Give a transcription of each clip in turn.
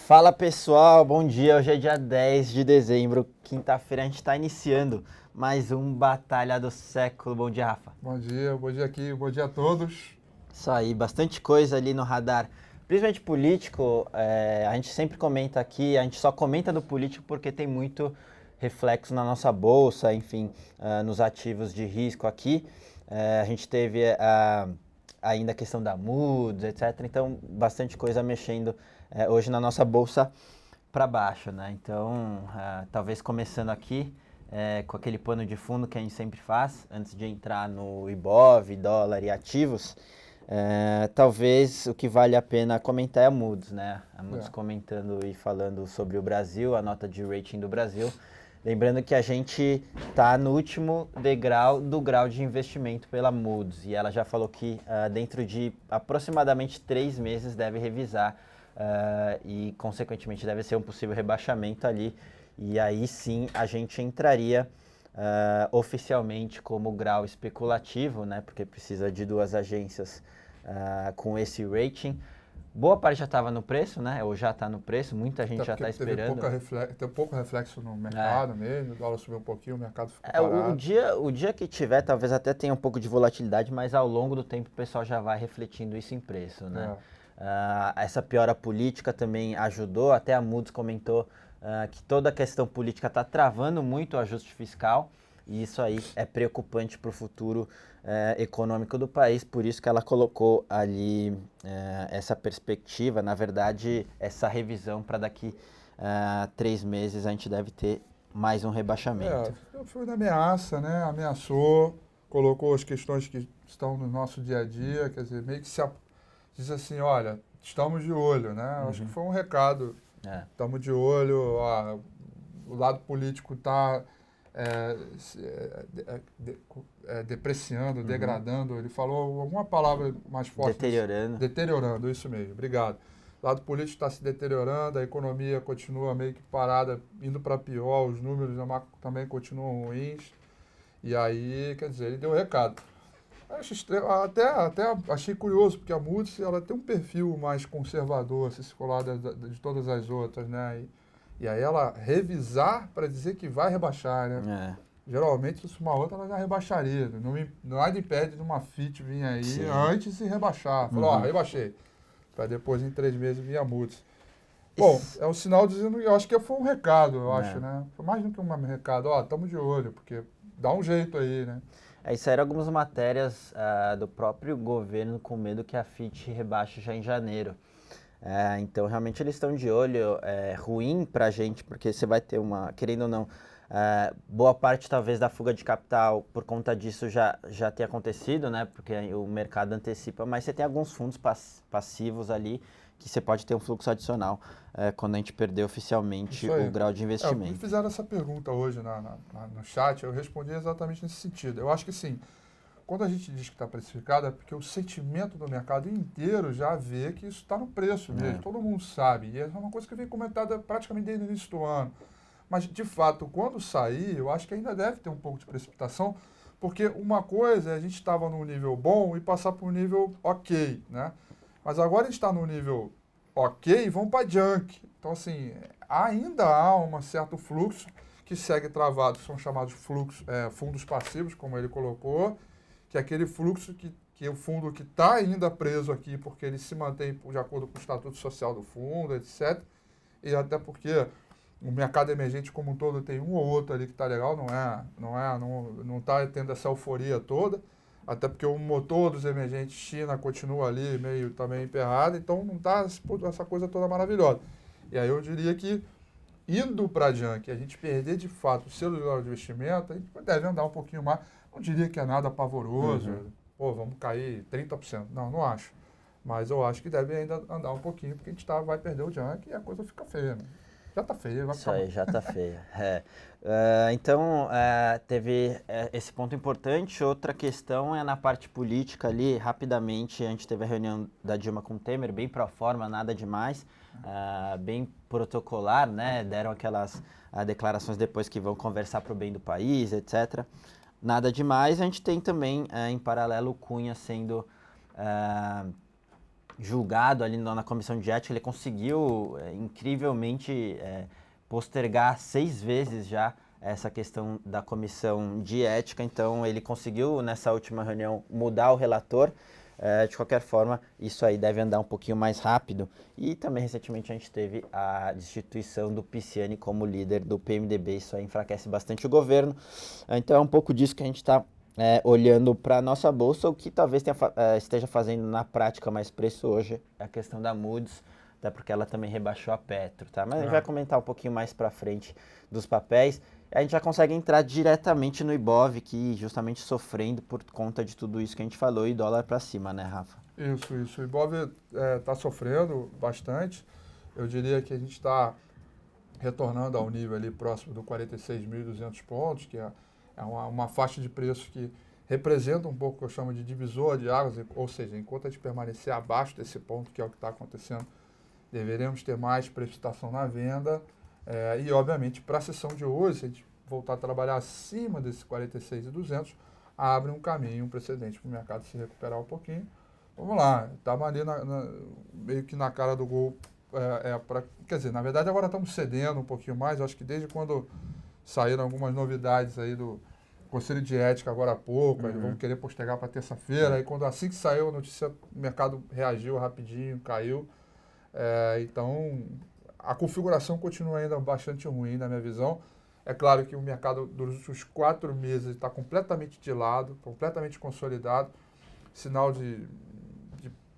Fala pessoal, bom dia. Hoje é dia 10 de dezembro, quinta-feira a gente está iniciando mais um Batalha do Século. Bom dia, Rafa. Bom dia aqui, bom dia a todos. Isso aí, bastante coisa ali no radar, principalmente político. A gente sempre comenta aqui, a gente só comenta do político porque tem muito reflexo na nossa bolsa, enfim, nos ativos de risco aqui. A gente teve ainda a questão da Moody's, etc. Então, bastante coisa mexendo hoje na nossa bolsa para baixo, né? Então, talvez começando aqui com aquele pano de fundo que a gente sempre faz, antes de entrar no Ibov, dólar e ativos, talvez o que vale a pena comentar é a Moody's, né? A Moody's comentando e falando sobre o Brasil, a nota de rating do Brasil. Lembrando que a gente está no último degrau do grau de investimento pela Moody's e ela já falou que dentro de aproximadamente 3 meses deve revisar e, consequentemente, deve ser um possível rebaixamento ali. E aí sim a gente entraria oficialmente como grau especulativo, né? Porque precisa de duas agências com esse rating. Boa parte já estava no preço, né? Ou já está no preço, muita gente já está esperando. Teve pouco reflexo no mercado mesmo, o dólar subiu um pouquinho, o mercado ficou parado. O dia que tiver, talvez até tenha um pouco de volatilidade, mas ao longo do tempo o pessoal já vai refletindo isso em preço, né? Essa piora política também ajudou, até a Moody's comentou que toda a questão política está travando muito o ajuste fiscal, e isso aí é preocupante para o futuro econômico do país, por isso que ela colocou ali essa perspectiva, na verdade, essa revisão para daqui 3 meses a gente deve ter mais um rebaixamento. Foi na ameaça, né? Ameaçou, colocou as questões que estão no nosso dia a dia, quer dizer, meio que diz assim, olha, estamos de olho, né? Acho que foi um recado. Estamos de olho, o lado político está depreciando, degradando. Ele falou alguma palavra mais forte. Deteriorando, isso mesmo, obrigado. O lado político está se deteriorando, a economia continua meio que parada, indo para pior, os números da macro também continuam ruins. E aí, quer dizer, ele deu um recado. Até achei curioso, porque a Moody's ela tem um perfil mais conservador, se colar de todas as outras, né? E aí ela revisar para dizer que vai rebaixar, né? Geralmente, se uma outra, ela já rebaixaria. Nada impede de uma FIT vir aí antes de rebaixar. Falou, rebaixei. Para depois, em 3 meses, vir a Moody's. Bom, é um sinal dizendo, eu acho que foi um recado, eu acho, né? Foi mais do que um recado, estamos de olho, porque dá um jeito aí, né? Saíram algumas matérias do próprio governo com medo que a FIT rebaixe já em janeiro. Então, realmente, eles estão de olho. É ruim para a gente, porque você vai ter querendo ou não, boa parte talvez da fuga de capital por conta disso já ter acontecido, né? Porque o mercado antecipa, mas você tem alguns fundos passivos ali que você pode ter um fluxo adicional quando a gente perder oficialmente o grau de investimento. Me fizeram essa pergunta hoje no chat, eu respondi exatamente nesse sentido. Eu acho que sim, quando a gente diz que está precificado é porque o sentimento do mercado inteiro já vê que isso está no preço mesmo, todo mundo sabe. E é uma coisa que vem comentada praticamente desde o início do ano. Mas, de fato, quando sair, eu acho que ainda deve ter um pouco de precipitação, porque uma coisa é a gente estava num nível bom e passar para um nível ok, né? Mas agora a gente está no nível ok e vamos para junk. Então, assim, ainda há um certo fluxo que segue travado, que são chamados fundos passivos, como ele colocou, que é aquele fluxo que o fundo que está ainda preso aqui, porque ele se mantém de acordo com o estatuto social do fundo, etc. E até porque o mercado emergente como um todo tem um ou outro ali que está legal, não está tendo essa euforia toda. Até porque o motor dos emergentes China continua ali meio também emperrado, então não está essa coisa toda maravilhosa. E aí eu diria que, indo para a junk, a gente perder de fato o selo de investimento, a gente deve andar um pouquinho mais. Não diria que é nada pavoroso, vamos cair 30%. Não acho. Mas eu acho que deve ainda andar um pouquinho, porque a gente vai perder o junk e a coisa fica feia, né? Já está feia, vai ficar. Isso aí, já está feia. Então, teve esse ponto importante. Outra questão é na parte política ali, rapidamente, a gente teve a reunião da Dilma com o Temer, bem pro forma, nada demais, bem protocolar, né? Deram aquelas declarações depois que vão conversar para o bem do país, etc. Nada demais. A gente tem também, em paralelo, o Cunha sendo julgado ali na comissão de ética, ele conseguiu incrivelmente postergar 6 vezes já essa questão da comissão de ética, então ele conseguiu nessa última reunião mudar o relator. De qualquer forma, isso aí deve andar um pouquinho mais rápido. E também recentemente a gente teve a destituição do Pisciani como líder do PMDB, isso aí enfraquece bastante o governo. Então é um pouco disso que a gente está olhando para a nossa bolsa. O que talvez esteja fazendo na prática mais preço hoje é a questão da Moody's, até porque ela também rebaixou a Petro, tá? Mas a gente vai comentar um pouquinho mais para frente dos papéis. A gente já consegue entrar diretamente no Ibov, que justamente sofrendo por conta de tudo isso que a gente falou, e dólar para cima, né, Rafa? Isso. O Ibov está sofrendo bastante. Eu diria que a gente está retornando ao nível ali próximo do 46.200 pontos, que é uma faixa de preço que representa um pouco o que eu chamo de divisor de águas, ou seja, enquanto a gente permanecer abaixo desse ponto, que é o que está acontecendo, deveremos ter mais precipitação na venda. E, obviamente, para a sessão de hoje, se a gente voltar a trabalhar acima desse 46.200, abre um caminho, um precedente para o mercado se recuperar um pouquinho. Vamos lá, estava ali meio que na cara do gol. Quer dizer, na verdade, agora estamos cedendo um pouquinho mais. Eu acho que desde quando saíram algumas novidades aí do Conselho de Ética agora há pouco, eles vão querer postergar para terça-feira. Aí, assim que saiu a notícia, o mercado reagiu rapidinho, caiu. Então, a configuração continua ainda bastante ruim, na minha visão. É claro que o mercado dos últimos 4 meses está completamente de lado, completamente consolidado, sinal de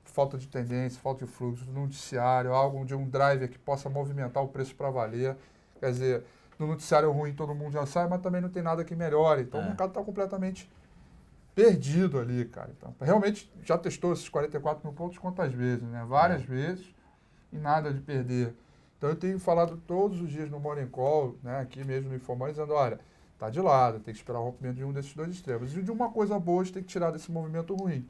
falta de tendência, falta de fluxo, no noticiário, algo de um driver que possa movimentar o preço para valer. Quer dizer, no noticiário ruim todo mundo já sabe, mas também não tem nada que melhore. Então, o mercado está completamente perdido ali, cara. Então, realmente, já testou esses 44 mil pontos quantas vezes, né? Várias vezes. E nada de perder. Então eu tenho falado todos os dias no Morning Call, né, aqui mesmo no Informante, dizendo, olha, tá de lado, tem que esperar o rompimento de um desses dois extremos. E de uma coisa boa a gente tem que tirar desse movimento ruim.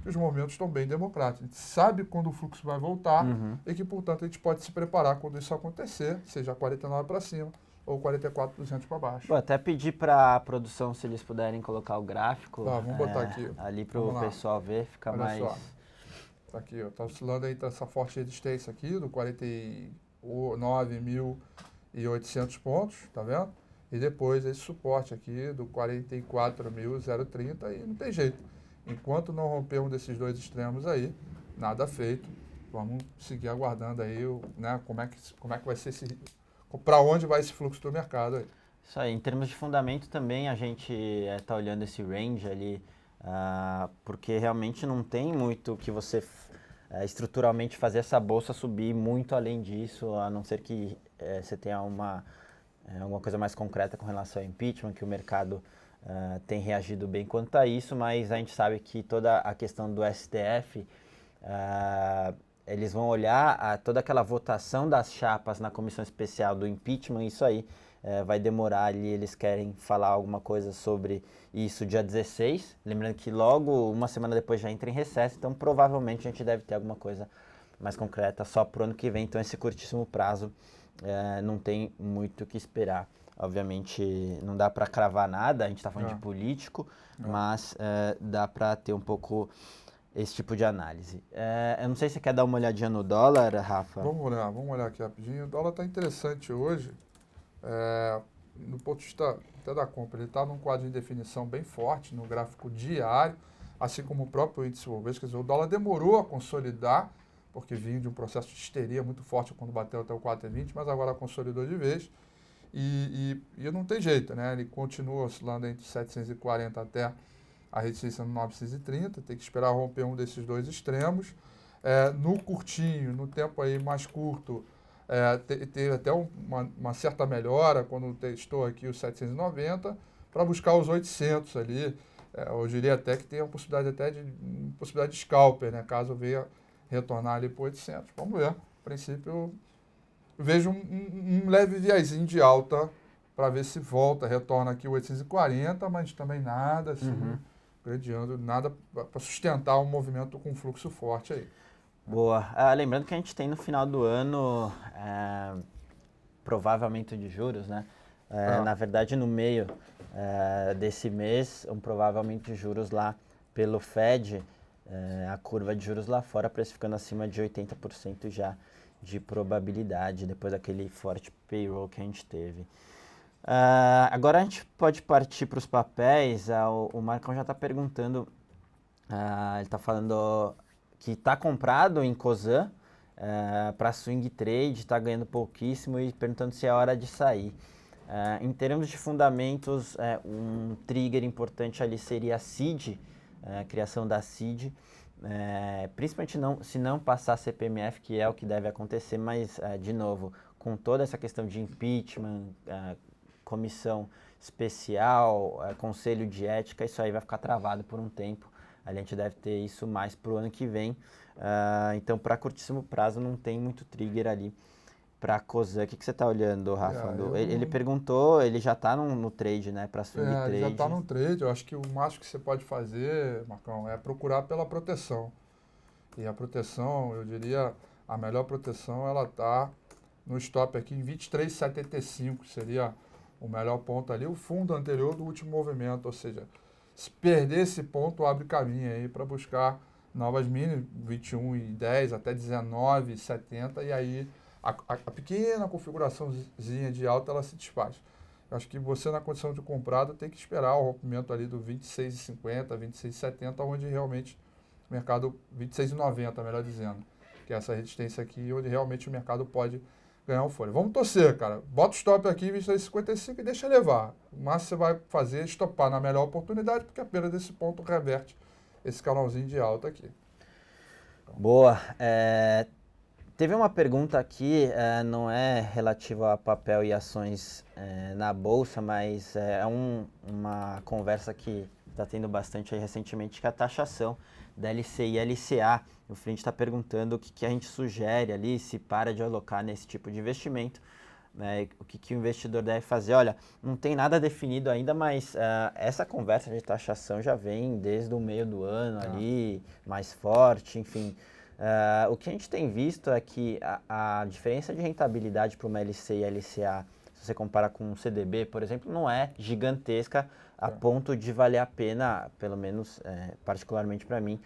E os movimentos estão bem democráticos. A gente sabe quando o fluxo vai voltar e que, portanto, a gente pode se preparar quando isso acontecer, seja 49 para cima ou 44.200 para baixo. Vou até pedir para a produção, se eles puderem colocar o gráfico Vamos botar aqui. ali para o pessoal ver, fica Olha mais... Só. Tá aqui, ó, tá oscilando aí essa forte resistência aqui do 49.800 pontos, tá vendo? E depois esse suporte aqui do 44.030 e não tem jeito. Enquanto não romper um desses dois extremos aí, nada feito. Vamos seguir aguardando aí, né, como é que vai ser para onde vai esse fluxo do mercado aí. Isso aí, em termos de fundamento também a gente está olhando esse range ali, porque realmente não tem muito que você estruturalmente fazer essa bolsa subir muito além disso, a não ser que você tenha alguma coisa mais concreta com relação ao impeachment, que o mercado tem reagido bem quanto a isso, mas a gente sabe que toda a questão do STF, eles vão olhar toda aquela votação das chapas na comissão especial do impeachment, isso aí vai demorar ali, eles querem falar alguma coisa sobre isso dia 16, lembrando que logo uma semana depois já entra em recesso, então provavelmente a gente deve ter alguma coisa mais concreta só para o ano que vem, então esse curtíssimo prazo não tem muito o que esperar. Obviamente não dá para cravar nada, a gente está falando de político, mas dá para ter um pouco esse tipo de análise. Eu não sei se você quer dar uma olhadinha no dólar, Rafa. Vamos olhar aqui rapidinho. O dólar está interessante hoje. No ponto de vista até da compra, ele está num quadro de definição bem forte no gráfico diário, assim como o próprio índice Bovespa. Quer dizer, o dólar demorou a consolidar, porque vinha de um processo de histeria muito forte quando bateu até o 4,20, mas agora consolidou de vez. E não tem jeito, né? Ele continua oscilando entre 740 até a resistência no 930, tem que esperar romper um desses dois extremos. No curtinho, no tempo aí mais curto, teve até uma certa melhora quando testou aqui os 790 para buscar os 800 ali. Eu diria até que tem a possibilidade de scalper, né? Caso venha retornar ali para 800. Vamos ver. A princípio, eu vejo um leve viésinho de alta para ver se volta, retorna aqui o 840, mas também nada assim, gradiando, nada para sustentar um movimento com fluxo forte aí. Boa. Lembrando que a gente tem no final do ano provavelmente de juros, né? Na verdade, no meio desse mês, um provavelmente de juros lá pelo Fed. a curva de juros lá fora precificando acima de 80% já de probabilidade, depois daquele forte payroll que a gente teve. Agora a gente pode partir para os papéis. O Marcão já está perguntando, ele está falando que está comprado em Cosan para swing trade, está ganhando pouquíssimo e perguntando se é hora de sair. Em termos de fundamentos, um trigger importante ali seria a CID, a criação da CID, principalmente se não passar a CPMF, que é o que deve acontecer, mas, de novo, com toda essa questão de impeachment, comissão especial, conselho de ética, isso aí vai ficar travado por um tempo. A gente deve ter isso mais para o ano que vem. Então, para curtíssimo prazo, não tem muito trigger ali para Cosan. O que você está olhando, Rafa? Ele perguntou, ele já está no trade, né? Para swing trade. Ele já está no trade. Eu acho que o máximo que você pode fazer, Marcão, é procurar pela proteção. E a proteção, eu diria, a melhor proteção, ela está no stop aqui em 23,75. Seria o melhor ponto ali, o fundo anterior do último movimento. Ou seja, se perder esse ponto, abre caminho aí para buscar novas mini, 21,10 até 19,70, e aí a pequena configuraçãozinha de alta, ela se desfaz. Eu acho que você, na condição de comprado, tem que esperar o rompimento ali do 26,50, 26,70, onde realmente o mercado, 26,90, melhor dizendo, que é essa resistência aqui, onde realmente o mercado pode ganhar um fôlego. Vamos torcer, cara. Bota o stop aqui, 26,55 e deixa levar. O máximo você vai fazer é estopar na melhor oportunidade, porque a perda desse ponto reverte esse canalzinho de alta aqui. Boa. Teve uma pergunta aqui, não é relativa a papel e ações na Bolsa, mas uma conversa que está tendo bastante aí recentemente, que é a taxação da LCI e LCA. O Flint está perguntando o que a gente sugere ali, se para de alocar nesse tipo de investimento, né, o que o investidor deve fazer. Olha, não tem nada definido ainda, mas essa conversa de taxação já vem desde o meio do ano ali, mais forte, enfim. O que a gente tem visto é que a diferença de rentabilidade para uma LCI e LCA, se você compara com um CDB, por exemplo, não é gigantesca a ponto de valer a pena, pelo menos particularmente para mim,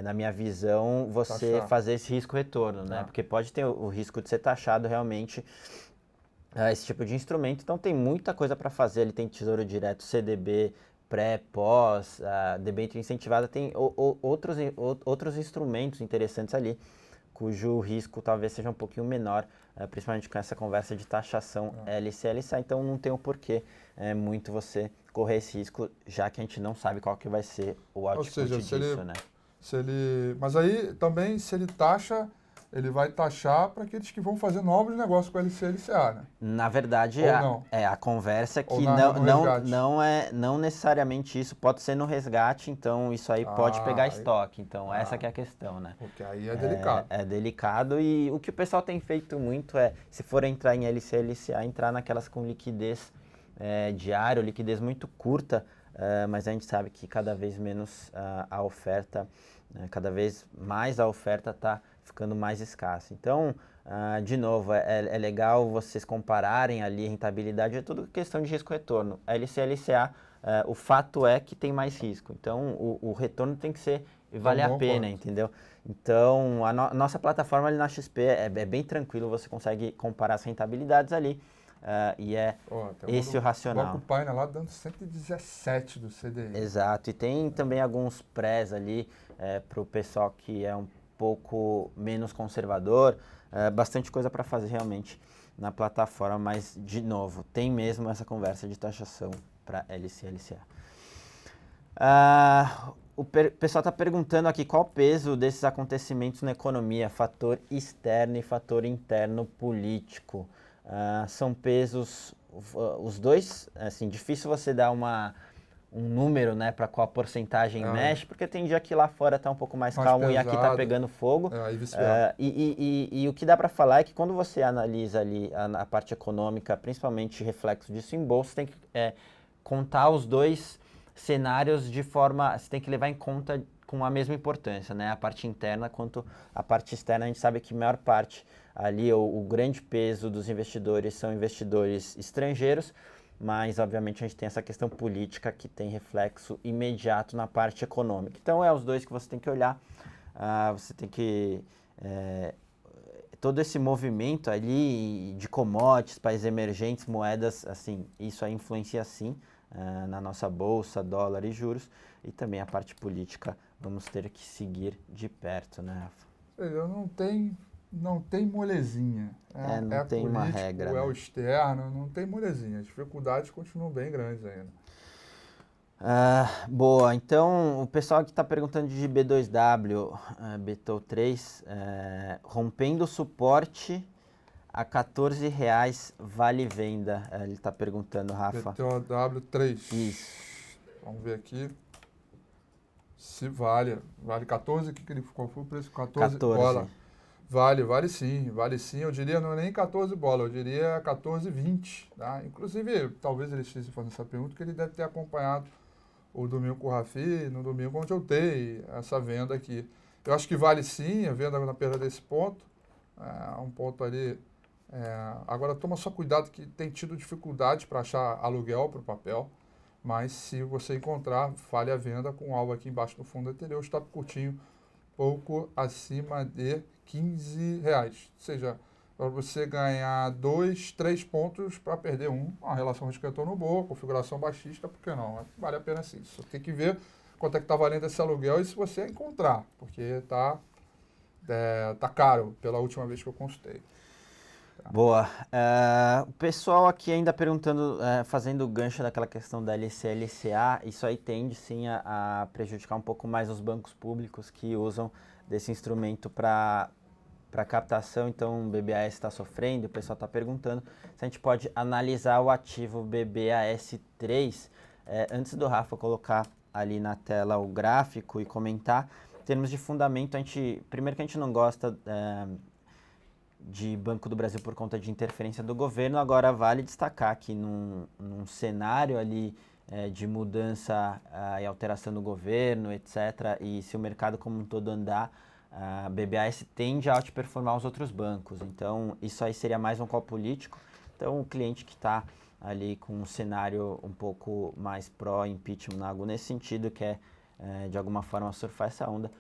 na minha visão, você fazer esse risco-retorno, né? Porque pode ter o risco de ser taxado realmente esse tipo de instrumento. Então tem muita coisa para fazer. Ele tem tesouro direto, CDB, pré, pós, debênture incentivada, tem outros instrumentos interessantes ali, cujo risco talvez seja um pouquinho menor, principalmente com essa conversa de taxação LC, LCA, então não tem o porquê muito você correr esse risco, já que a gente não sabe qual que vai ser o output disso, né? Mas aí também, se ele taxa, ele vai taxar para aqueles que vão fazer novos negócios com a LC e LCA, né? Na verdade, a conversa é que não necessariamente isso pode ser no resgate, então isso aí pode pegar estoque. Então essa que é a questão, né? Porque aí é delicado. É delicado, e o que o pessoal tem feito muito se for entrar em LC, LCA, entrar naquelas com liquidez diária, liquidez muito curta, mas a gente sabe que cada vez menos a oferta, cada vez mais a oferta está ficando mais escassa. Então, de novo, é legal vocês compararem ali a rentabilidade, é tudo questão de risco-retorno. LC, LCA, o fato é que tem mais risco. Então, o retorno tem que ser vale a pena, entendeu? Então, a nossa plataforma ali na XP é bem tranquilo, você consegue comparar as rentabilidades ali, e esse o racional. O Banco Paina lá dando 117 do CDI. Exato, e tem também alguns prés ali para o pessoal que é um pouco menos conservador, bastante coisa para fazer realmente na plataforma, mas, de novo, tem mesmo essa conversa de taxação para LC e LCA. O pessoal está perguntando aqui qual o peso desses acontecimentos na economia, fator externo e fator interno político. São pesos, os dois, assim, difícil você dar um número, né, para qual porcentagem mexe, porque tem dia que lá fora está um pouco mais calmo pesado, e aqui está pegando fogo. E o que dá para falar é que quando você analisa ali a parte econômica, principalmente reflexo disso em bolsa, você tem que contar os dois cenários de forma, você tem que levar em conta com a mesma importância, né, a parte interna quanto a parte externa. A gente sabe que a maior parte ali, o grande peso dos investidores são investidores estrangeiros, mas obviamente a gente tem essa questão política que tem reflexo imediato na parte econômica. Então é os dois que você tem que olhar, você tem que... todo esse movimento ali de commodities, países emergentes, moedas, assim, isso aí influencia sim na nossa bolsa, dólar e juros, e também a parte política vamos ter que seguir de perto, né, Rafa? Ou seja, não tem molezinha. Não É tem uma político, regra, é o né? externo, não tem molezinha. As dificuldades continuam bem grandes ainda. Boa, então o pessoal aqui está perguntando de B2W, BTO3, rompendo o suporte a R$ 14 vale venda. Ele está perguntando, Rafa. BTOW 3. Isso. Vamos ver aqui. Se vale. Vale 14, qual foi o preço? 14 bola. Vale sim, vale sim. Eu diria não é nem 14 bola, eu diria 14,20. Tá? Inclusive, talvez ele esteja fazendo essa pergunta, porque ele deve ter acompanhado o domingo com o Rafi, no domingo onde eu dei essa venda aqui. Eu acho que vale sim a venda na perda desse ponto. Um ponto ali. Agora, toma só cuidado que tem tido dificuldade para achar aluguel para o papel. Mas se você encontrar, fale a venda com o alvo aqui embaixo no fundo anterior, stop curtinho, pouco acima de R$ 15. Ou seja, para você ganhar 2, 3 pontos para perder um, uma relação risco-retorno boa, configuração baixista, por que não? Vale a pena sim. Só tem que ver quanto é que está valendo esse aluguel e se você encontrar, porque tá caro pela última vez que eu consultei. Boa. O pessoal aqui ainda perguntando, fazendo o gancho daquela questão da LC, LCA, isso aí tende sim a prejudicar um pouco mais os bancos públicos que usam desse instrumento para captação. Então o BBAS está sofrendo, o pessoal está perguntando se a gente pode analisar o ativo BBAS3. Antes do Rafa colocar ali na tela o gráfico e comentar, em termos de fundamento, primeiro que a gente não gosta de Banco do Brasil por conta de interferência do governo. Agora vale destacar que num cenário ali de mudança e alteração do governo, etc., e se o mercado como um todo andar, a BBAS tende a outperformar os outros bancos. Então isso aí seria mais um call político. Então o cliente que está ali com um cenário um pouco mais pró-impeachment, algo nesse sentido, quer de alguma forma surfar essa onda,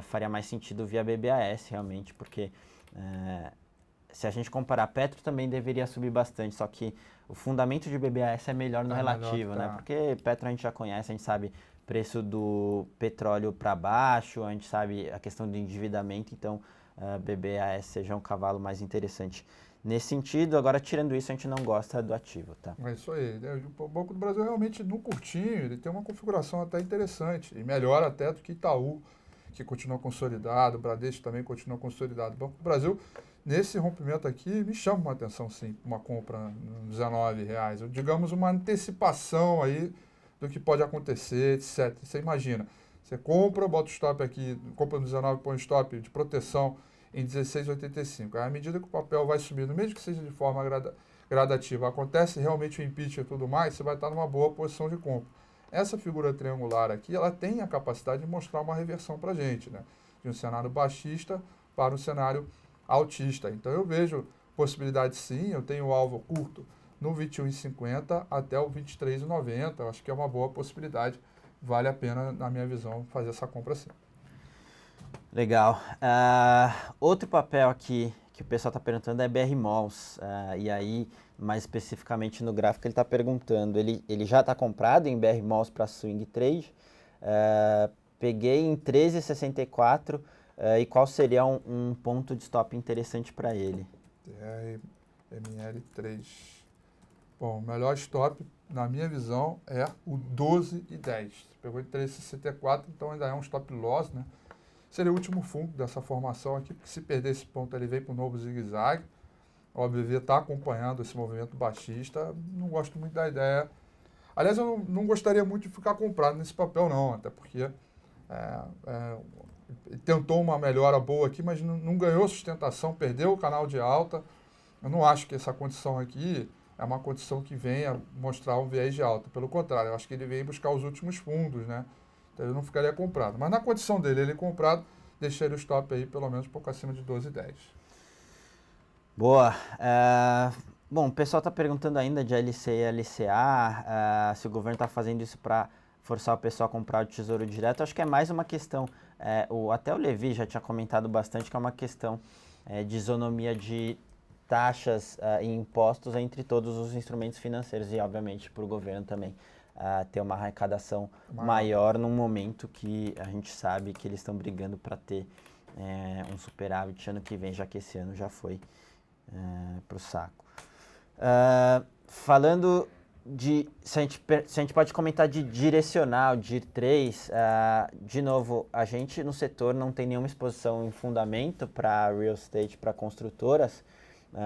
faria mais sentido via BBAS realmente, porque se a gente comparar, Petro também deveria subir bastante, só que o fundamento de BBAS é melhor no relativo, né? Porque Petro a gente já conhece, a gente sabe preço do petróleo para baixo, a gente sabe a questão do endividamento, então BBAS seja um cavalo mais interessante nesse sentido. Agora, tirando isso, a gente não gosta do ativo, tá? É isso aí. O Banco do Brasil realmente, no curtinho, ele tem uma configuração até interessante, e melhor até do que Itaú, que continua consolidado, o Bradesco também continua consolidado. O Banco do Brasil, nesse rompimento aqui, me chama uma atenção, sim, uma compra nos R$19. Digamos, uma antecipação aí do que pode acontecer, etc. Você imagina, você compra, bota o stop aqui, compra no 19, põe o stop de proteção em 16,85. À medida que o papel vai subindo, mesmo que seja de forma gradativa, acontece realmente o impeachment e tudo mais, você vai estar numa boa posição de compra. Essa figura triangular aqui, ela tem a capacidade de mostrar uma reversão para a gente, né? De um cenário baixista para um cenário altista. Então eu vejo possibilidade sim, eu tenho o alvo curto no 21,50 até o 23,90. Eu acho que é uma boa possibilidade. Vale a pena, na minha visão, fazer essa compra sim. Legal. Outro papel aqui que o pessoal está perguntando é BR Malls. E aí, mais especificamente no gráfico, ele está perguntando, ele já está comprado em BR Malls para swing trade. Peguei em 13,64 e qual seria um ponto de stop interessante para ele? ML3. Bom, o melhor stop, na minha visão, é o 12,10. Pegou em 13,64, então ainda é um stop loss, né? Seria o último fundo dessa formação aqui, porque se perder esse ponto, ele vem para o novo zigue-zague. O OBV está acompanhando esse movimento baixista. Não gosto muito da ideia. Aliás, eu não gostaria muito de ficar comprado nesse papel, não, até porque tentou uma melhora boa aqui, mas não ganhou sustentação, perdeu o canal de alta. Eu não acho que essa condição aqui é uma condição que venha mostrar um viés de alta. Pelo contrário, eu acho que ele vem buscar os últimos fundos, né? Então eu não ficaria comprado. Mas na condição dele, ele comprado, deixaria o stop aí pelo menos um pouco acima de 12,10. Boa. Bom, o pessoal está perguntando ainda de LC e LCA, se o governo está fazendo isso para forçar o pessoal a comprar o Tesouro Direto. Acho que é mais uma questão, até o Levi já tinha comentado bastante, que é uma questão de isonomia de taxas e impostos entre todos os instrumentos financeiros e, obviamente, para o governo também ter uma arrecadação maior num momento que a gente sabe que eles estão brigando para ter um superávit ano que vem, já que esse ano já foi para o saco. Falando se a gente pode comentar de direcional, DIR 3, de novo, a gente no setor não tem nenhuma exposição em fundamento para real estate, para construtoras,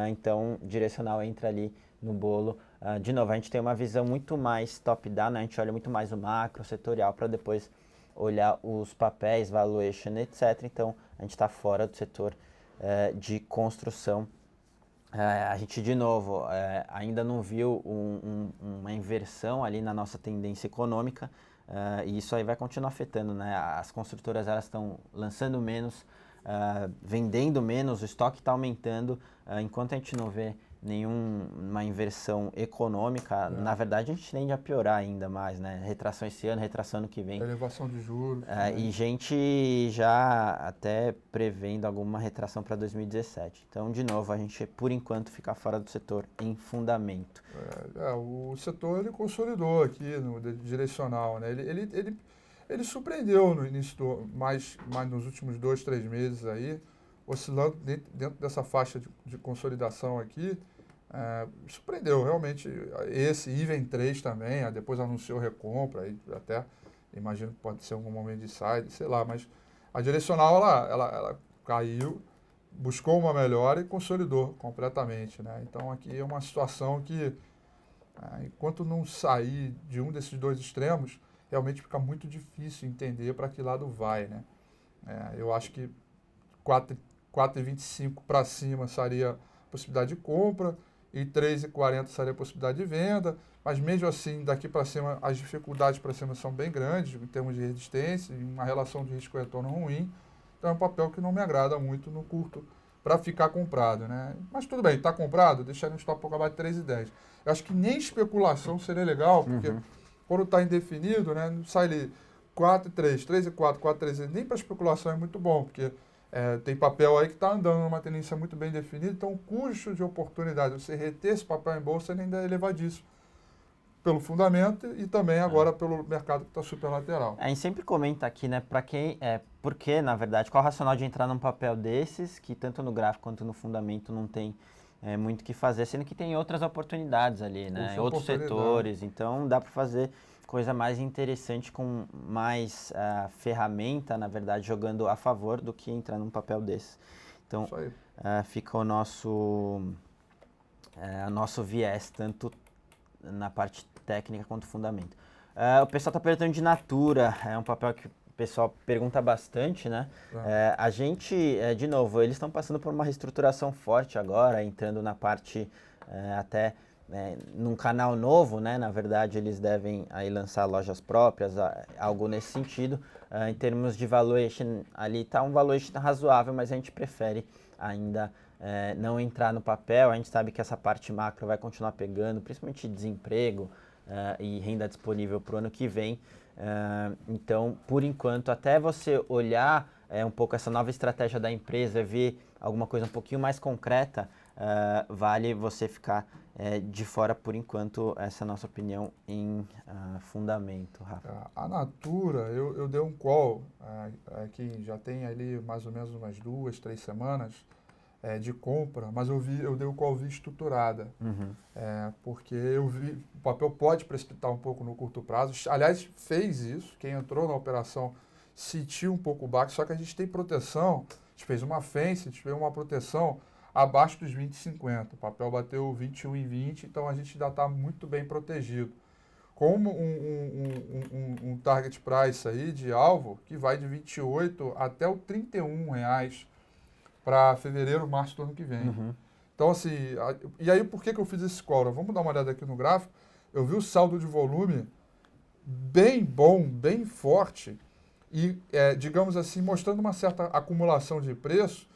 então direcional entra ali no bolo. De novo, a gente tem uma visão muito mais top-down, né? A gente olha muito mais o macro, setorial, para depois olhar os papéis, valuation, etc. Então, a gente está fora do setor de construção. A gente, de novo, ainda não viu uma inversão ali na nossa tendência econômica e isso aí vai continuar afetando, né? As construtoras elas estão lançando menos, vendendo menos, o estoque está aumentando, enquanto a gente não vê nenhuma inversão econômica, na verdade a gente tende a piorar ainda mais, né? Retração esse ano, retração ano que vem. Elevação de juros. E gente já até prevendo alguma retração para 2017. Então, de novo, a gente, por enquanto, fica fora do setor em fundamento. O setor ele consolidou aqui no direcional, né? Ele surpreendeu no início, mais nos últimos 2, 3 meses aí, oscilando dentro dessa faixa de consolidação aqui. Surpreendeu, realmente. Esse Even 3 também, depois anunciou recompra, aí até imagino que pode ser algum momento de side, sei lá, mas a direcional ela caiu, buscou uma melhora e consolidou completamente, né? Então aqui é uma situação que, enquanto não sair de um desses dois extremos, realmente fica muito difícil entender para que lado vai, né? Eu acho que 4,25 para cima seria a possibilidade de compra e 3,40 seria a possibilidade de venda, mas mesmo assim, daqui para cima, as dificuldades para cima são bem grandes em termos de resistência e uma relação de risco-retorno ruim. Então é um papel que não me agrada muito no curto para ficar comprado, né? Mas tudo bem, está comprado, deixar no stop pouco abaixo de 3,10. Eu acho que nem especulação seria legal, porque quando está indefinido, né, sai ali 4,3, 3,4, 4,3, nem para especulação é muito bom, porque tem papel aí que está andando numa tendência muito bem definida, então o custo de oportunidade, você reter esse papel em bolsa ainda é elevadíssimo, pelo fundamento e também agora pelo mercado que está super lateral. A gente sempre comenta aqui, né, para quem, porque, na verdade, qual o racional de entrar num papel desses, que tanto no gráfico quanto no fundamento não tem muito o que fazer, sendo que tem outras oportunidades ali, né, outros setores, então dá para fazer coisa mais interessante com mais ferramenta, na verdade, jogando a favor do que entrar num papel desse. Então, fica o nosso viés, tanto na parte técnica quanto fundamento. O pessoal está perguntando de Natura, é um papel que o pessoal pergunta bastante, né? A gente, de novo, eles estão passando por uma reestruturação forte agora, entrando na parte até num canal novo, né? Na verdade, eles devem aí lançar lojas próprias, algo nesse sentido. Em termos de valuation, ali está um valuation razoável, mas a gente prefere ainda não entrar no papel. A gente sabe que essa parte macro vai continuar pegando, principalmente desemprego e renda disponível para o ano que vem. Então, por enquanto, até você olhar um pouco essa nova estratégia da empresa, ver alguma coisa um pouquinho mais concreta, vale você ficar de fora por enquanto. Essa é a nossa opinião em fundamento, Rafa. A Natura, eu dei um call que já tem ali mais ou menos umas 2, 3 semanas de compra, mas eu dei o call estruturada, porque eu vi o papel pode precipitar um pouco no curto prazo. Aliás, fez isso, quem entrou na operação sentiu um pouco o baque, só que a gente tem proteção, a gente fez uma fence, a gente fez uma proteção abaixo dos 20,50. O papel bateu 21,20, então a gente ainda está muito bem protegido. Como um target price aí de alvo que vai de 28 até o R$31 para fevereiro, março do ano que vem. Então, assim, e aí por que eu fiz esse call? Vamos dar uma olhada aqui no gráfico. Eu vi o saldo de volume bem bom, bem forte e, digamos assim, mostrando uma certa acumulação de preço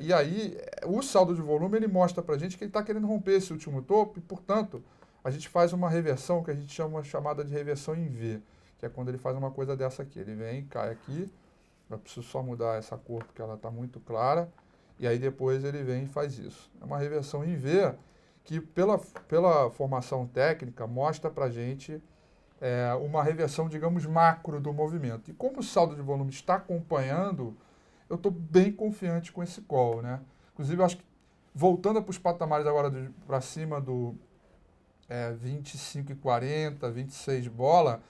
E aí, o saldo de volume, ele mostra para a gente que ele está querendo romper esse último topo e, portanto, a gente faz uma reversão que a gente chamada de reversão em V, que é quando ele faz uma coisa dessa aqui. Ele vem, cai aqui, eu preciso só mudar essa cor porque ela está muito clara, e aí depois ele vem e faz isso. É uma reversão em V que, pela formação técnica, mostra para a gente uma reversão, digamos, macro do movimento. E como o saldo de volume está acompanhando, eu estou bem confiante com esse call, né? Inclusive, eu acho que voltando para os patamares agora para cima do 25,40, 26 bola,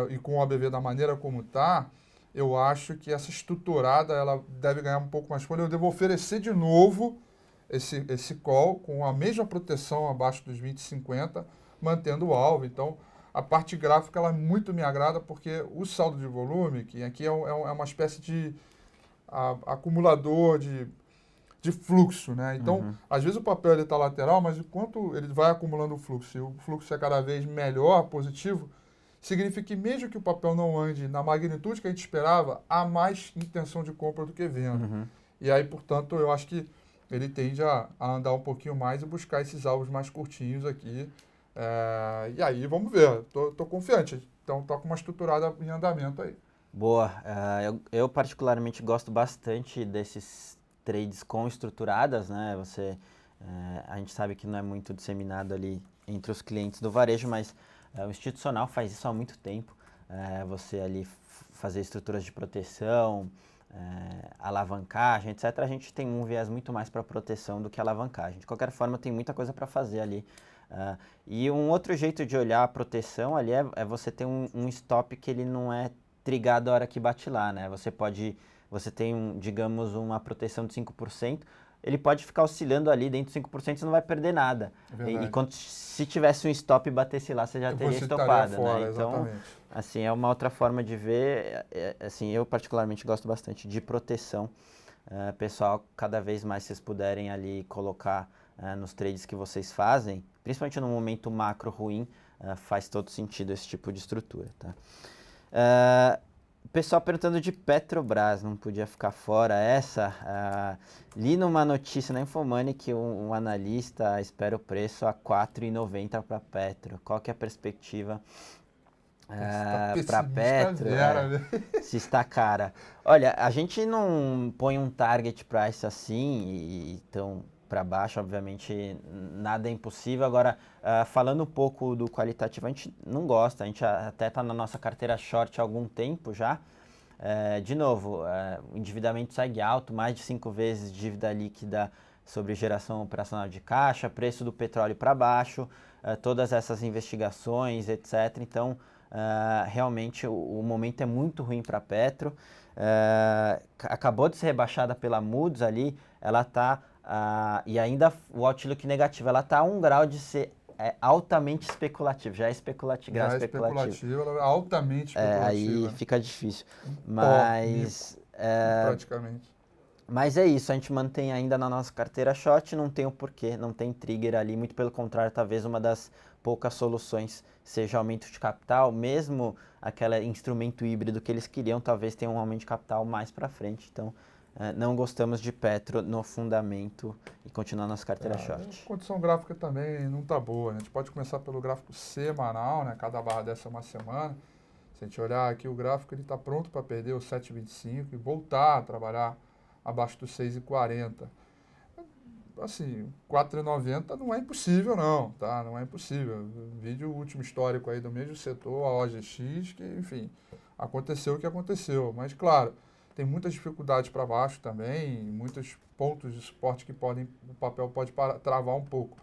e com o ABV da maneira como está, eu acho que essa estruturada ela deve ganhar um pouco mais folha. Eu devo oferecer de novo esse call com a mesma proteção abaixo dos 20,50, mantendo o alvo. Então, a parte gráfica ela muito me agrada, porque o saldo de volume, que aqui é uma espécie de acumulador de fluxo, né? Então, às vezes o papel está lateral, mas enquanto ele vai acumulando o fluxo, e o fluxo é cada vez melhor, positivo, significa que mesmo que o papel não ande na magnitude que a gente esperava, há mais intenção de compra do que venda. E aí, portanto, eu acho que ele tende a andar um pouquinho mais e buscar esses alvos mais curtinhos aqui. E aí, vamos ver. Tô confiante. Então, tô com uma estruturada em andamento aí. Boa. Eu particularmente gosto bastante desses trades com estruturadas, né? A gente sabe que não é muito disseminado ali entre os clientes do varejo, mas o institucional faz isso há muito tempo. Você ali fazer estruturas de proteção, alavancagem, etc. A gente tem um viés muito mais para proteção do que alavancagem. De qualquer forma, tem muita coisa para fazer ali. E um outro jeito de olhar a proteção ali é você ter um stop que ele não é trigado a hora que bate lá, né? Você tem, digamos, uma proteção de 5%, ele pode ficar oscilando ali dentro de 5%, você não vai perder nada. Se tivesse um stop e batesse lá, você já teria estopado, fora, né? Então, exatamente. assim, é uma outra forma de ver. Assim, eu particularmente gosto bastante de proteção. Pessoal, cada vez mais vocês puderem ali colocar nos trades que vocês fazem, principalmente no momento macro ruim, faz todo sentido esse tipo de estrutura, tá? Pessoal perguntando de Petrobras, não podia ficar fora essa. Li numa notícia na Infomoney que um analista espera o preço a R$ 4,90 para Petro. Qual que é a perspectiva para Petro? Se está cara. Olha, a gente não põe um target price assim, então para baixo, obviamente, nada é impossível. Agora, falando um pouco do qualitativo, a gente não gosta, a gente até está na nossa carteira short há algum tempo já. De novo, o endividamento segue alto, mais de 5 vezes dívida líquida sobre geração operacional de caixa, preço do petróleo para baixo, todas essas investigações, etc. Então, realmente o momento é muito ruim para a Petro. Acabou de ser rebaixada pela Moody's ali, ela está, e ainda o outlook negativo, ela está a 1 grau de ser altamente especulativo, já é especulativo. Já é especulativo, ela é altamente especulativo. Aí fica difícil. Mas, praticamente. Mas é isso, a gente mantém ainda na nossa carteira short, não tem o porquê, não tem trigger ali, muito pelo contrário, talvez uma das poucas soluções seja aumento de capital, mesmo aquele instrumento híbrido que eles queriam, talvez tenha um aumento de capital mais para frente. Então, não gostamos de Petro no fundamento e continuar nossa carteira short. A condição gráfica também não está boa, né? A gente pode começar pelo gráfico semanal, né? Cada barra dessa é uma semana. Se a gente olhar aqui o gráfico, ele está pronto para perder o 7,25 e voltar a trabalhar abaixo dos 6,40. Assim, 4,90 não é impossível não, tá? Não é impossível. Vídeo último histórico aí do mesmo setor, a OGX, que, enfim, aconteceu o que aconteceu. Mas, claro, tem muitas dificuldades para baixo também, muitos pontos de suporte que o papel pode travar um pouco.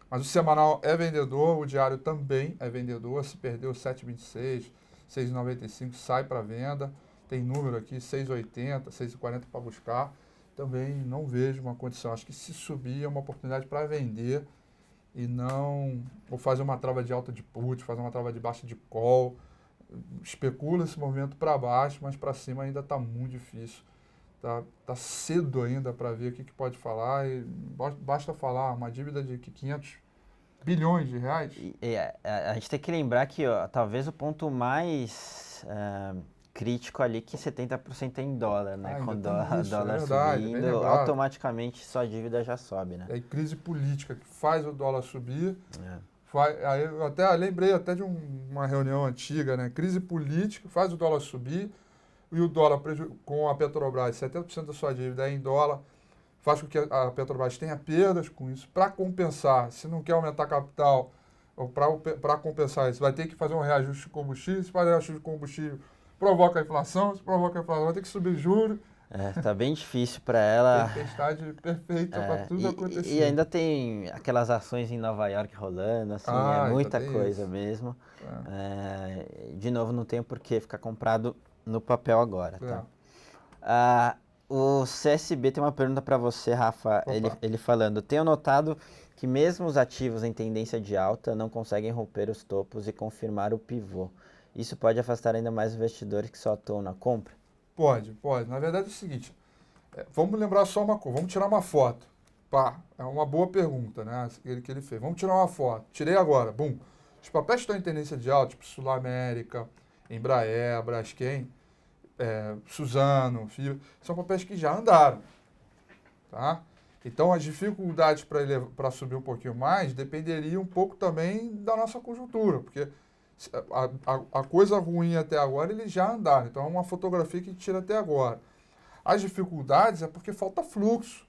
Mas o semanal é vendedor, o diário também é vendedor. Se perdeu 7,26, 6,95, sai para venda. Tem número aqui, 6,80, 6,40 para buscar. Também não vejo uma condição. Acho que se subir é uma oportunidade para vender e não... Ou fazer uma trava de alta de put, fazer uma trava de baixa de call. Especula esse movimento para baixo, mas para cima ainda está muito difícil. Tá cedo ainda para ver o que pode falar. E basta falar uma dívida de 500 bilhões de reais. A gente tem que lembrar que talvez o ponto mais crítico ali que 70% é em dólar, né? Ainda Com tem isso, é dólar verdade, bem subindo, lembrado. automaticamente sua dívida já sobe, né? E aí, crise política que faz o dólar subir. É. Aí eu até lembrei até de uma reunião antiga, né? Crise política faz o dólar subir e o dólar com a Petrobras, 70% da sua dívida é em dólar, faz com que a Petrobras tenha perdas com isso. Para compensar, se não quer aumentar capital, ou para compensar isso, vai ter que fazer um reajuste de combustível. Se faz reajuste de combustível, provoca a inflação. Se provoca a inflação, vai ter que subir juros. Tá bem difícil para ela. Tempestade perfeita para tudo E acontecer. ainda tem aquelas ações em Nova York rolando, assim, é Ainda muita tem coisa isso. mesmo. É, De novo, não tem por que ficar comprado no papel agora, tá? é. Ah, o CSB tem uma pergunta para você, Rafa. Opa. Ele falando: tenho notado que mesmo os ativos em tendência de alta não conseguem romper os topos e confirmar o pivô. Isso pode afastar ainda mais investidores que só atuam na compra? Pode, pode. Na verdade é o seguinte, vamos lembrar só uma coisa, vamos tirar uma foto. Pá, é uma boa pergunta, né? Que ele fez. Vamos tirar uma foto. Tirei agora, bum. Os papéis que estão em tendência de alta, tipo Sul América, Embraer, Braskem, Suzano, FIBRA, são papéis que já andaram, tá? Então as dificuldades para subir um pouquinho mais dependeriam um pouco também da nossa conjuntura, porque a coisa ruim até agora eles já andaram. Então é uma fotografia que tira até agora. As dificuldades é porque falta fluxo.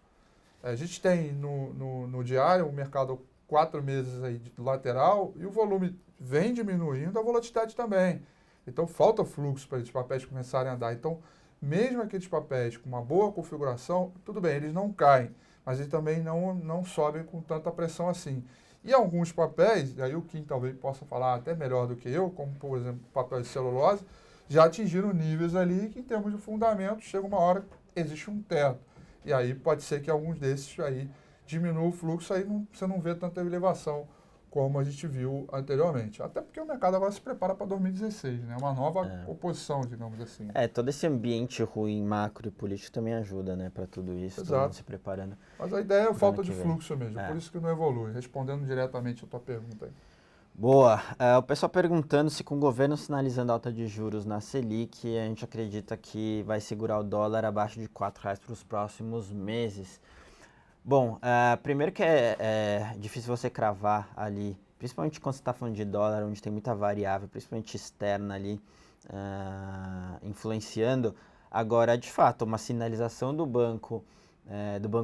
A gente tem no diário um mercado 4 meses aí de lateral e o volume vem diminuindo, a volatilidade também. Então falta fluxo para esses papéis começarem a andar. Então, mesmo aqueles papéis com uma boa configuração, tudo bem, eles não caem, mas eles também não sobem com tanta pressão assim. E alguns papéis, aí o Kim talvez possa falar até melhor do que eu, como por exemplo papel de celulose, já atingiram níveis ali que em termos de fundamento chega uma hora que existe um teto. E aí pode ser que alguns desses aí diminuam o fluxo, aí você não vê tanta elevação como a gente viu anteriormente. Até porque o mercado agora se prepara para 2016, né? Uma nova composição, digamos assim. Todo esse ambiente ruim, macro e político também ajuda, né, para tudo isso, todo mundo Exato. se preparando Mas a ideia é pro ano falta que de vem. fluxo mesmo, É. por isso que não evolui. Respondendo diretamente a tua pergunta aí. Boa. O pessoal perguntando se com o governo sinalizando alta de juros na Selic, a gente acredita que vai segurar o dólar abaixo de R$ 4 para os próximos meses. Bom, primeiro que é difícil você cravar ali, principalmente quando você está falando de dólar, onde tem muita variável, principalmente externa ali, influenciando. Agora, de fato, uma sinalização do Banco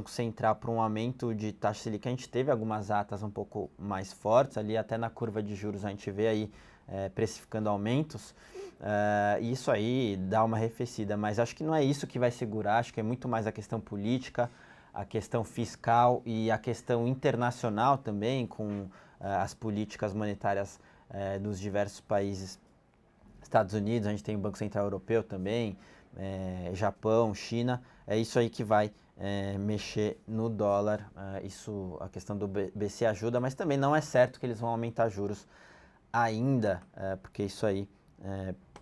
Central para um aumento de taxa Selic, a gente teve algumas atas um pouco mais fortes ali, até na curva de juros a gente vê aí precificando aumentos, e isso aí dá uma arrefecida, mas acho que não é isso que vai segurar, acho que é muito mais a questão política, a questão fiscal e a questão internacional também, com as políticas monetárias dos diversos países. Estados Unidos, a gente tem o Banco Central Europeu também, Japão, China, é isso aí que vai mexer no dólar. Isso, a questão do BC ajuda, mas também não é certo que eles vão aumentar juros ainda, porque isso aí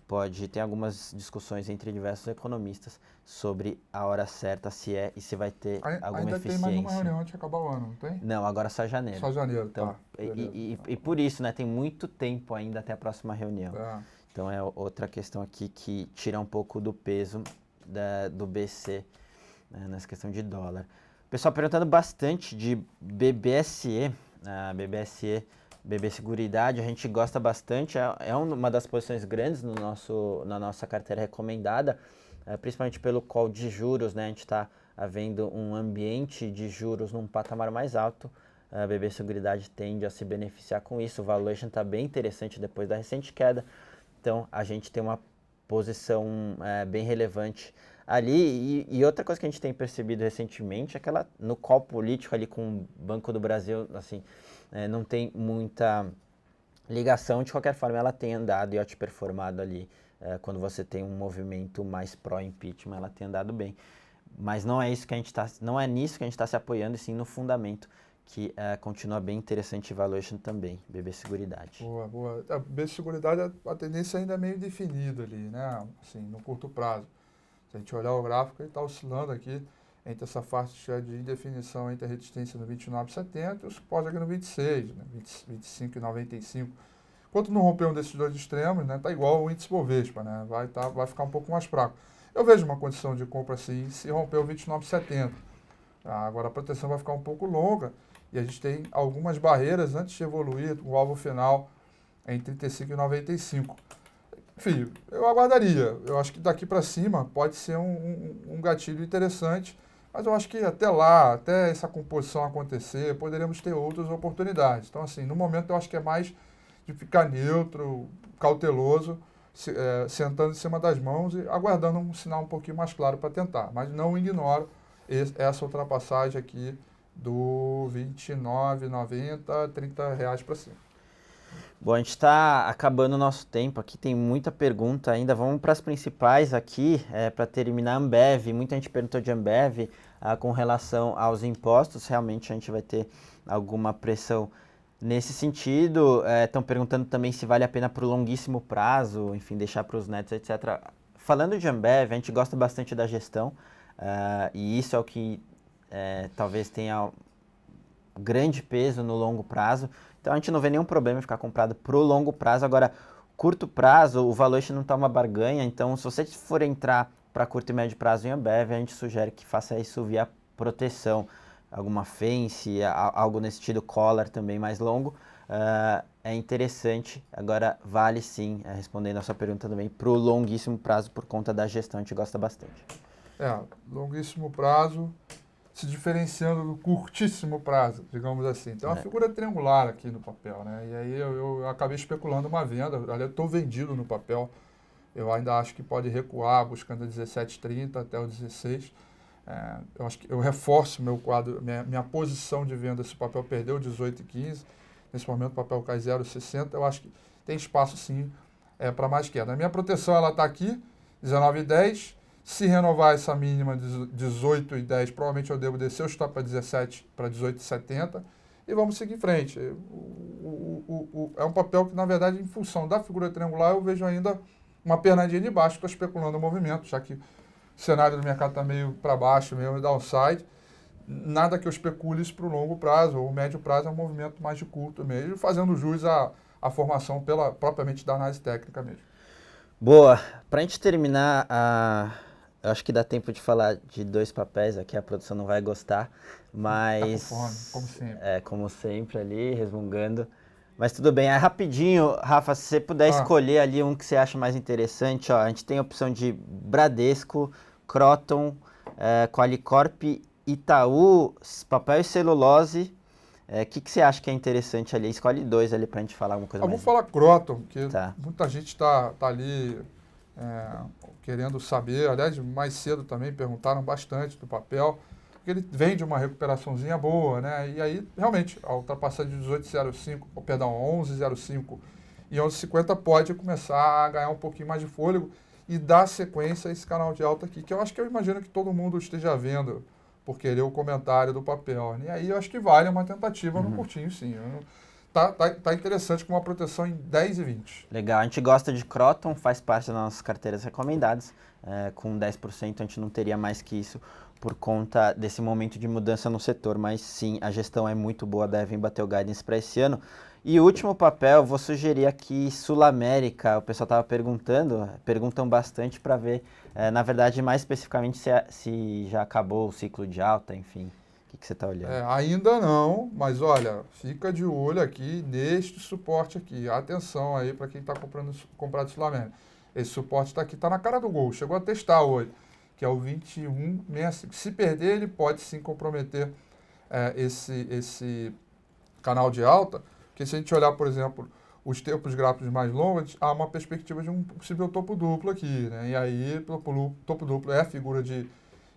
pode ter algumas discussões entre diversos economistas sobre a hora certa, se é e se vai ter alguma Ainda tem mais uma eficiência. reunião antes de acabar o ano, não tem? Não, agora só janeiro. Só janeiro, Então, tá. e por isso, né, tem muito tempo ainda até a próxima reunião. Tá. Então é outra questão aqui que tira um pouco do peso do BC, né, nessa questão de dólar. O pessoal perguntando bastante de BBSE, BB Seguridade, a gente gosta bastante, é uma das posições grandes na nossa carteira recomendada, principalmente pelo call de juros, né, a gente está havendo um ambiente de juros num patamar mais alto, a BB Seguridade tende a se beneficiar com isso, o valuation está bem interessante depois da recente queda, então a gente tem uma posição bem relevante ali. E outra coisa que a gente tem percebido recentemente é que ela, no call político ali com o Banco do Brasil, assim, não tem muita ligação. De qualquer forma, ela tem andado e outperformado ali. Quando você tem um movimento mais pró-impeachment, ela tem andado bem. Mas não é isso que a gente não é nisso que a gente está se apoiando, e sim no fundamento, que continua bem interessante e valuation também, BB Seguridade. Boa, boa. A BB Seguridade, a tendência ainda é meio definida ali, né? Assim, no curto prazo. Se a gente olhar o gráfico, ele está oscilando aqui entre essa faixa de indefinição entre a resistência no 29,70 e o suporte aqui no 26, né? 25,95. Enquanto não romper um desses dois extremos, né, tá igual o índice Bovespa, né, vai ficar um pouco mais fraco. Eu vejo uma condição de compra assim se romper o 29,70. Agora a proteção vai ficar um pouco longa e a gente tem algumas barreiras antes de evoluir o alvo final em 35,95. Enfim, eu aguardaria. Eu acho que daqui para cima pode ser um gatilho interessante, mas eu acho que até lá, até essa composição acontecer, poderemos ter outras oportunidades. Então, assim, no momento eu acho que é mais de ficar neutro, cauteloso, sentando em cima das mãos e aguardando um sinal um pouquinho mais claro para tentar. Mas não ignoro essa ultrapassagem aqui do R$ 29,90, R$ 30 para cima. Bom, a gente está acabando o nosso tempo aqui, tem muita pergunta ainda. Vamos para as principais aqui, para terminar. Ambev, muita gente perguntou de Ambev com relação aos impostos. Realmente a gente vai ter alguma pressão nesse sentido. Estão perguntando também se vale a pena para o longuíssimo prazo, enfim, deixar para os netos, etc. Falando de Ambev, a gente gosta bastante da gestão e isso é o que talvez tenha grande peso no longo prazo. Então a gente não vê nenhum problema em ficar comprado pro longo prazo. Agora, curto prazo, o valuation não está uma barganha. Então, se você for entrar para curto e médio prazo em Ambev, a gente sugere que faça isso via proteção. Alguma fence, algo nesse sentido, collar também mais longo. É interessante. Agora, vale sim, respondendo a sua pergunta também, pro longuíssimo prazo por conta da gestão. A gente gosta bastante. Longuíssimo prazo, se diferenciando do curtíssimo prazo, digamos assim. Então, a figura triangular aqui no papel, né? E aí eu acabei especulando uma venda, aliás, eu estou vendido no papel. Eu ainda acho que pode recuar, buscando a 17,30 até o 16. Eu acho que eu reforço meu quadro, minha posição de venda. Se o papel perdeu 18,15, nesse momento o papel cai 0,60, eu acho que tem espaço sim para mais queda. A minha proteção ela está aqui, 19,10. Se renovar essa mínima de 18,10, provavelmente eu devo descer o stop para 17, para 18,70 e vamos seguir em frente. É um papel que, na verdade, em função da figura triangular, eu vejo ainda uma pernadinha de baixo, estou especulando o movimento, já que o cenário do mercado está meio para baixo, meio downside. Nada que eu especule isso para o longo prazo, ou médio prazo é um movimento mais de curto mesmo, fazendo jus à formação propriamente da análise técnica mesmo. Boa. Para a gente terminar, eu acho que dá tempo de falar de dois papéis aqui, a produção não vai gostar, mas... Tá com fome, como sempre. Como sempre ali, resmungando. Mas tudo bem, rapidinho, Rafa, se você puder escolher ali um que você acha mais interessante, ó, a gente tem a opção de Bradesco, Croton, Qualicorp, Itaú, papel e celulose. O que você acha que é interessante ali? Escolhe dois ali pra gente falar alguma coisa mais. Vou falar Croton, porque muita gente está ali querendo saber. Aliás, mais cedo também perguntaram bastante do papel, porque ele vem de uma recuperaçãozinha boa, né? E aí, realmente, a ultrapassagem de 11,05 e 11,50 pode começar a ganhar um pouquinho mais de fôlego e dar sequência a esse canal de alta aqui, que eu imagino que todo mundo esteja vendo por querer o comentário do papel. E aí eu acho que vale uma tentativa no curtinho, sim. Tá interessante com uma proteção em 10 e 20. Legal, a gente gosta de Croton, faz parte das nossas carteiras recomendadas. Com 10% a gente não teria mais que isso por conta desse momento de mudança no setor, mas sim, a gestão é muito boa, devem bater o guidance para esse ano. E o último papel, vou sugerir aqui Sul América, o pessoal estava perguntam bastante para ver, na verdade, mais especificamente se já acabou o ciclo de alta, enfim. O que você está olhando? Ainda não, mas olha, fica de olho aqui neste suporte aqui. Atenção aí para quem está comprado Sul América. Esse suporte está aqui, está na cara do gol. Chegou a testar hoje, que é o 21,65. Se perder, ele pode sim comprometer esse canal de alta, porque se a gente olhar, por exemplo, os tempos gráficos mais longos, há uma perspectiva de um possível topo duplo aqui, né? E aí, topo duplo é a figura de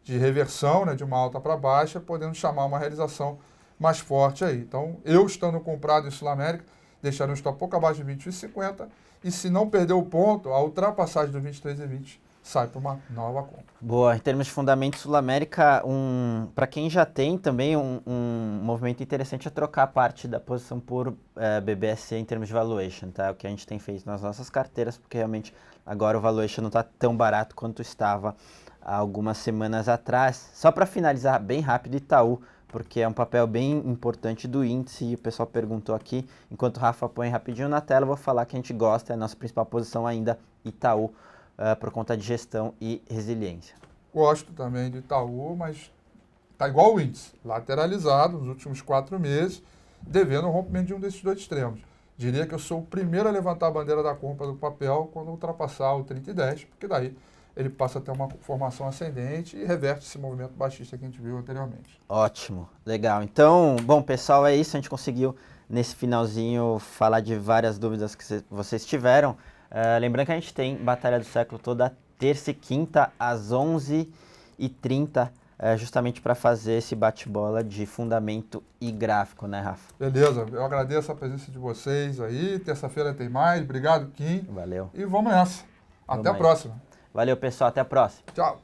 reversão, né, de uma alta para baixa, podendo chamar uma realização mais forte aí. Então, eu estando comprado em Sul América, deixaria um stop pouco abaixo de 21,50 e se não perder o ponto, a ultrapassagem do 23,20 sai para uma nova compra. Boa, em termos de fundamento Sul América, para quem já tem também um movimento interessante é trocar parte da posição por BBSC em termos de valuation, tá? O que a gente tem feito nas nossas carteiras, porque realmente agora o valuation não está tão barato quanto estava há algumas semanas atrás. Só para finalizar bem rápido, Itaú, porque é um papel bem importante do índice, e o pessoal perguntou aqui, enquanto o Rafa põe rapidinho na tela, eu vou falar que a gente gosta, é a nossa principal posição ainda, Itaú, por conta de gestão e resiliência. Gosto também do Itaú, mas está igual o índice, lateralizado nos últimos 4 meses, devendo o rompimento de um desses dois extremos. Diria que eu sou o primeiro a levantar a bandeira da compra do papel quando ultrapassar o 30 e 10, porque daí ele passa a ter uma formação ascendente e reverte esse movimento baixista que a gente viu anteriormente. Ótimo, legal. Então, bom, pessoal, é isso. A gente conseguiu, nesse finalzinho, falar de várias dúvidas que vocês tiveram. Lembrando que a gente tem Batalha do Século toda terça e quinta, às 11h30, justamente para fazer esse bate-bola de fundamento e gráfico, né, Rafa? Beleza, eu agradeço a presença de vocês aí. Terça-feira tem mais. Obrigado, Kim. Valeu. E vamos nessa. Até a aí. próxima. Valeu, pessoal. Até a próxima. Tchau.